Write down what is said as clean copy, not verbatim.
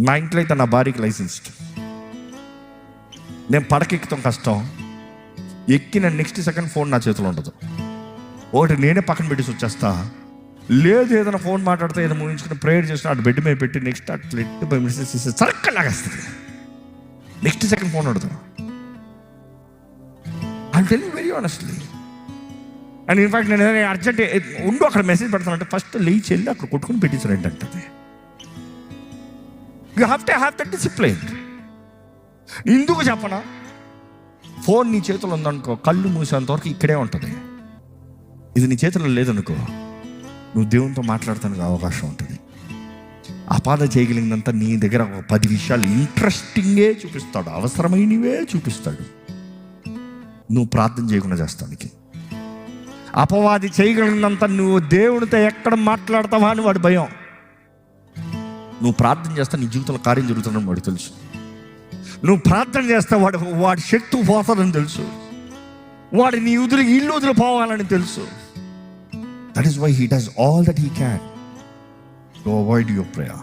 మా ఇంట్లో అయితే నా భార్యకి లైసెన్స్డ్. నేను పడకెక్కుతాం కష్టం, ఎక్కిన నెక్స్ట్ సెకండ్ ఫోన్ నా చేతిలో ఉండదు. ఒకటి నేనే పక్కన పెట్టేసి వచ్చేస్తా, లేదు ఏదైనా ఫోన్ మాట్లాడితే ఏదైనా ఊహించుకుని ప్రేయర్ చేసిన అటు బెడ్ మీద పెట్టి నెక్స్ట్ అట్లా మెసేజ్ చేస్తే సరక్కలాగేస్తుంది. నెక్స్ట్ సెకండ్ ఫోన్ ఉండదు. I tell you very honestly. And in fact నేను ఏదైనా అర్జెంట్ ఉండు అక్కడ మెసేజ్ పెడతానంటే ఫస్ట్ లేచి వెళ్ళి అక్కడ కొట్టుకుని పెట్టించారు ఏంటంటే, you have to have that discipline. ఎందుకు చెప్పనా, ఫోన్ నీ చేతిలో ఉందనుకో, కళ్ళు మూసేంత వరకు ఇక్కడే ఉంటుంది. ఇది నీ చేతిలో లేదనుకో, నువ్వు దేవునితో మాట్లాడటానికి అవకాశం ఉంటుంది. అపాధ చేయగలిగినంత నీ దగ్గర ఒక 10 విషయాలు ఇంట్రెస్టింగే చూపిస్తాడు, అవసరమైనవే చూపిస్తాడు. నువ్వు ప్రార్థన చేయకుండా చేస్తానికి. అపవాది చేయగలిగినంత నువ్వు దేవునితో ఎక్కడ మాట్లాడతావా అని వాడి భయం. నువ్వు ప్రార్థన చేస్తా నీ జీవితంలో కార్యం జరుగుతుందని వాడు తెలుసు. నువ్వు ప్రార్థన చేస్తా వాడి శక్తి పోతాడని తెలుసు. వాడి నీ ఇల్లు వదిలిపోవాలని తెలుసు. That is why he does all that he can to avoid your prayer.